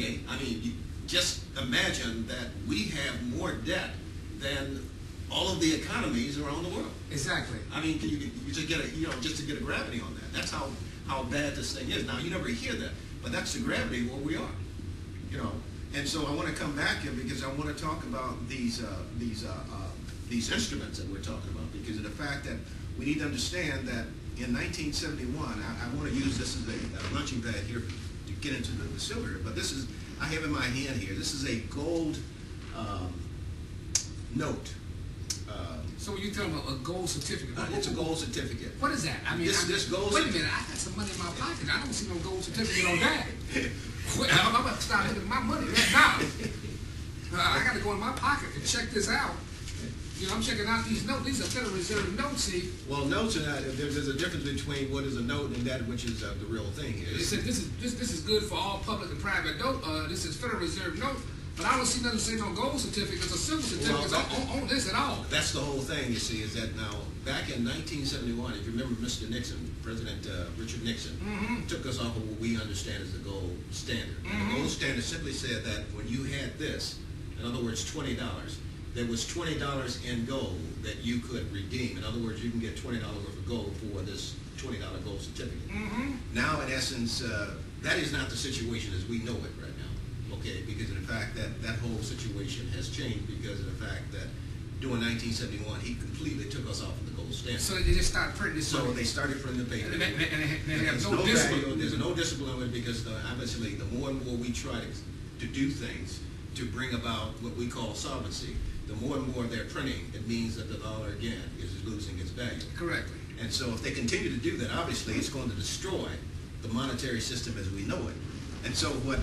Okay, I mean, just imagine that we have more debt than all of the economies around the world. Exactly. I mean, you just get just to get a gravity on that. That's how bad this thing is. Now, you never hear that, but that's the gravity where we are. You know, and so I want to come back here because I want to talk about these instruments that we're talking about, because of the fact that we need to understand that in 1971, I want to use this as a launching pad here to get into the silver, but this is, I have in my hand here, this is a gold note. So when you tell them a gold certificate, it's a gold certificate. What is that? I mean, this gold. Wait a minute, I got some money in my pocket. I don't see no gold certificate on that. I'm about to start looking at my money right now. I got to go in my pocket and check this out. You know, I'm checking out these notes. These are Federal Reserve notes, see. Well, notes are not, there's a difference between what is a note and that which is the real thing here. It said this is good for all public and private note. This is Federal Reserve note. But I don't see nothing say no gold certificates or silver certificates on this at all. That's the whole thing, you see, is that now, back in 1971, if you remember Mr. Nixon, President Richard Nixon, took us off of what we understand as the gold standard. And the gold standard simply said that when you had this, in other words, $20, there was $20 in gold that you could redeem. In other words, you can get $20 worth of gold for this $20 gold certificate. Now, in essence, that is not the situation as we know it right now. Okay, because of the fact that that whole situation has changed because of the fact that during 1971 he completely took us off of the gold standard. So they just started printing this. So they started printing the paper. And they have no discipline. discipline. There's no discipline with it because obviously the more and more we try to do things to bring about what we call solvency, the more and more they're printing, it means that the dollar again is losing its value. Correctly. And so if they continue to do that, obviously it's going to destroy the monetary system as we know it. And so what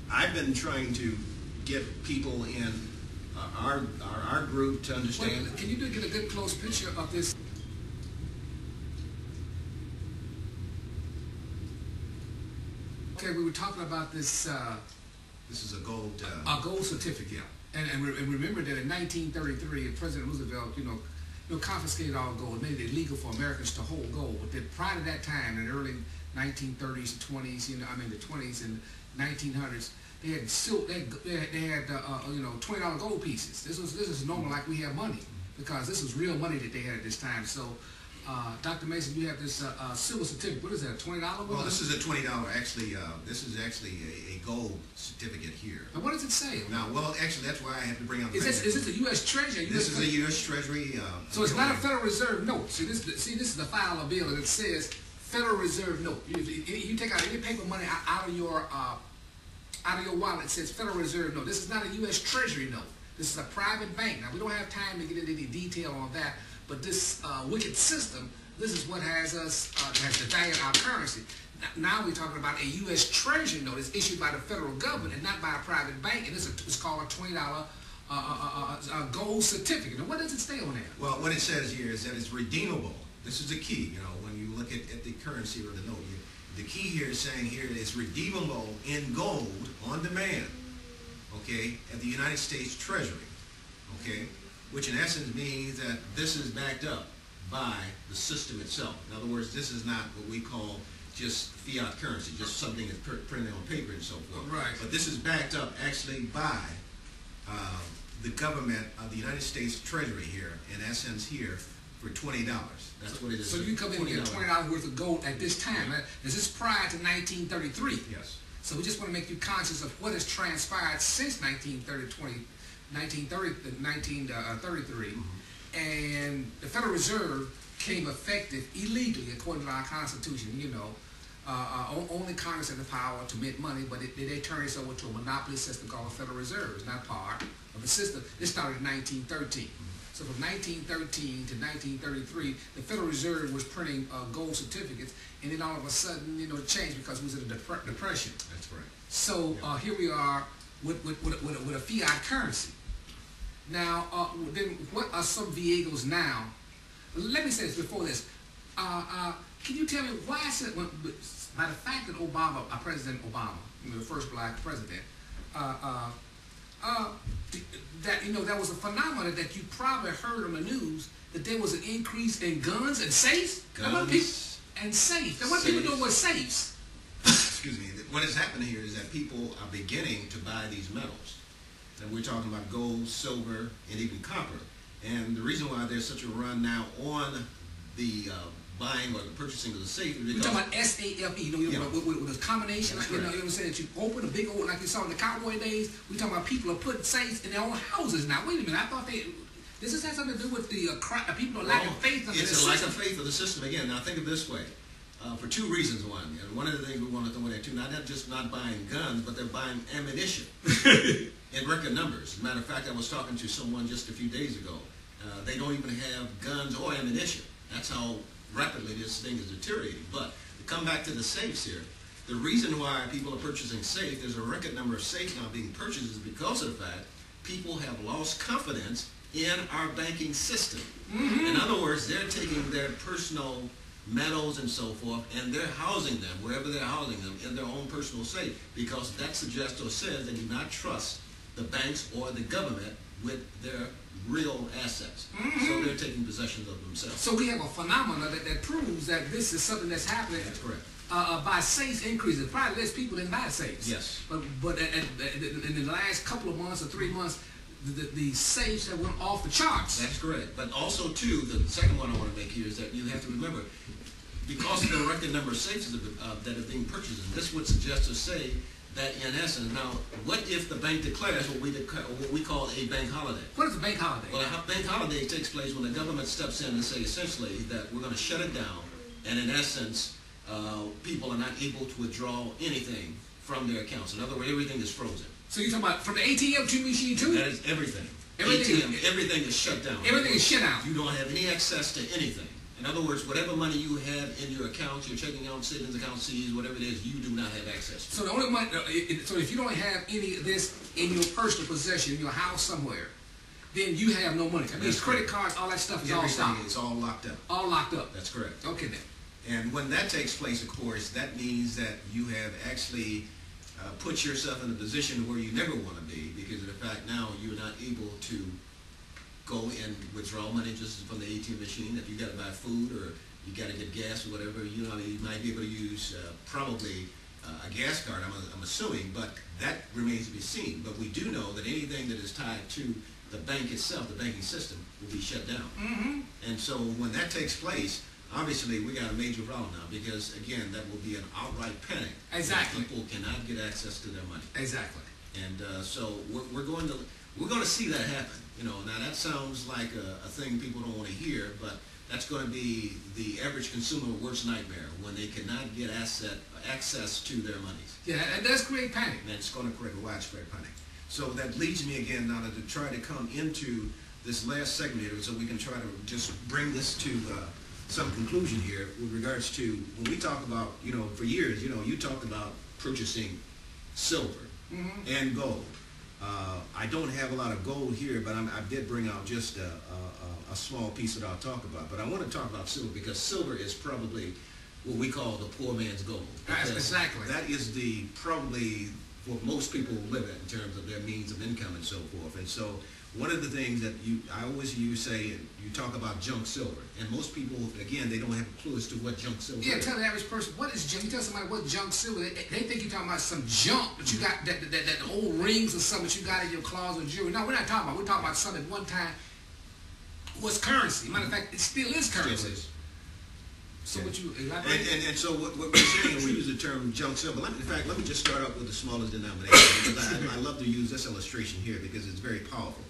I've been trying to get people in our group to understand. Wait, can you get a good close picture of this? Okay, we were talking about this. This is a gold certificate, and remember that in 1933, President Roosevelt, confiscated all gold, made it illegal for Americans to hold gold. But then prior to that time, in the early 1930s and 20s, the 20s and 1900s, they had $20 gold pieces. This is normal, like we have money, because this was real money that they had at this time. So, Dr. Mason, you have this silver certificate. What is that? $20? Well, this is a $20. Actually, this is actually a gold certificate here. And what does it say? Now, well, actually, that's why I have to bring out. Is this a U.S. Treasury? This is a U.S. Treasury. So it's not a Federal Reserve note. See, this is the file of bill, and it says Federal Reserve note. You take out any paper money out of your wallet, it says Federal Reserve note. This is not a U.S. Treasury note. This is a private bank. Now, we don't have time to get into any detail on that, but this wicked system, this is what has us, has devalued our currency. Now we're talking about a U.S. Treasury note. It's issued by the federal government and not by a private bank, and it's called a $20 gold certificate. Now, what does it say on there? Well, what it says here is that it's redeemable. This is the key, when you look at the currency or the note. The key here is saying here that it's redeemable in gold on demand, okay, at the United States Treasury, okay, which in essence means that this is backed up by the system itself. In other words, this is not what we call just fiat currency, just something that's printed on paper and so forth. Right. But this is backed up actually by the government of the United States Treasury here, in essence here, for $20. That's what it is. So you come in and get $20 worth of gold at this time. Is this prior to 1933? Yes. So we just want to make you conscious of what has transpired since 1933. And the Federal Reserve came effective illegally according to our Constitution. Only Congress had the power to mint money, but they turned this over to a monopoly system called the Federal Reserve. It's not part of the system. This started in 1913. So from 1913 to 1933, the Federal Reserve was printing gold certificates, and then all of a sudden, it changed because we was in a depression. That's right. So here we are with a fiat currency. Now, then what are some vehicles now? Let me say this before this. Can you tell me why is it, by the fact that President Obama, the first black president, that that was a phenomenon that you probably heard on the news, that there was an increase in guns and safes. Guns and safes. And what people doing with safes? excuse me, what has happened here is that people are beginning to buy these metals. And we're talking about gold, silver, and even copper. And the reason why there's such a run now on the buying or the purchasing of the safe is because... We're talking about SAFE, with a combination, you know what I'm saying, that you open a big old, like you saw in the cowboy days. We're talking about people are putting safes in their own houses now. Wait a minute, I thought this has something to do with the people are lacking faith in the system. It's a lack of faith of the system. Again, now think of it this way. For two reasons. One of the things we want to throw in there too, not just not buying guns, but they're buying ammunition in record numbers. As a matter of fact, I was talking to someone just a few days ago. They don't even have guns or ammunition. That's how rapidly this thing is deteriorating. But to come back to the safes here, the reason why people are purchasing safe, there's a record number of safes now being purchased, is because of the fact people have lost confidence in our banking system. In other words, they're taking their personal metals and so forth, and they're housing them, wherever they're housing them, in their own personal safe, because that suggests or says they do not trust the banks or the government with their real assets. So they're taking possession of themselves. So we have a phenomenon that proves that this is something that's happening. That's correct. By safes increasing, probably less people than buy safes. Yes. But in the last couple of months or 3 months, the safes that went off the charts. That's correct. But also, too, the second one I want to make here is that you have to remember, because of the record number of safes that are being purchased, and this would suggest or say that in essence, now, what if the bank declares what we call a bank holiday? What is a bank holiday? Well, a bank holiday takes place when the government steps in and say essentially that we're going to shut it down, and in essence, people are not able to withdraw anything from their accounts. In other words, everything is frozen. So you're talking about from the ATM to machine too? That is everything. Everything is shut down. Everything is shut down. You don't have any access to anything. In other words, whatever money you have in your accounts, your checking account, savings account, CDs, whatever it is, you do not have access to. So the only money, so if you don't have any of this in your personal possession, in your house somewhere, then you have no money. That means credit cards, all that stuff is all stopped. It's all locked up. All locked up. That's correct. Okay then. And when that takes place, of course, that means that you have actually put yourself in a position where you never want to be, because of the fact now you're not able to go and withdraw money just from the ATM machine. If you got to buy food or you got to get gas or whatever, you might be able to use probably a gas card, I'm assuming, but that remains to be seen. But we do know that anything that is tied to the bank itself, the banking system, will be shut down. And so when that takes place, obviously we got a major problem now, because again, that will be an outright panic. Exactly. People cannot get access to their money. Exactly. And so we're going to see that happen. Now that sounds like a thing people don't want to hear, but that's going to be the average consumer's worst nightmare, when they cannot get access to their monies. Yeah, and that's create panic. And it's going to create a widespread panic. So that leads me again now to try to come into this last segment here, so we can try to just bring this to some conclusion here with regards to when we talk about, for years, you talked about purchasing silver and gold. I don't have a lot of gold here, but I did bring out just a small piece that I'll talk about. But I want to talk about silver, because silver is probably what we call the poor man's gold. Exactly. That is probably what most people live at in terms of their means of income and so forth. And so one of the things that I always hear you say, you talk about junk silver, and most people, again, they don't have a clue as to what junk silver is. Yeah, tell the average person, what is junk? You tell somebody what junk silver, they think you're talking about some junk that you got, that old rings or something that you got in your closet or jewelry. No, we're not talking about. We're talking about something at one time was currency. Matter of fact, it still is currency. Still is. So what you elaborate? And so what we're saying, we use the term junk silver. In fact, let me just start up with the smallest denomination, because I love to use this illustration here because it's very powerful.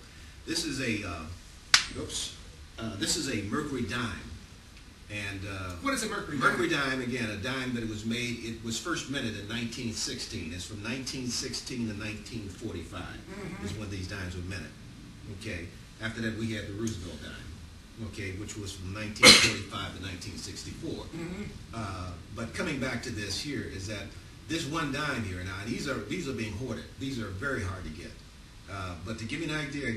This is this is a mercury dime. And what is a mercury dime? Mercury dime, again, a dime that it was first minted in 1916. It's from 1916 to 1945 is when these dimes were minted. Okay. After that, we had the Roosevelt dime, okay, which was from 1945 to 1964. But coming back to this here is that this one dime here now, these are being hoarded. These are very hard to get. But to give you an idea,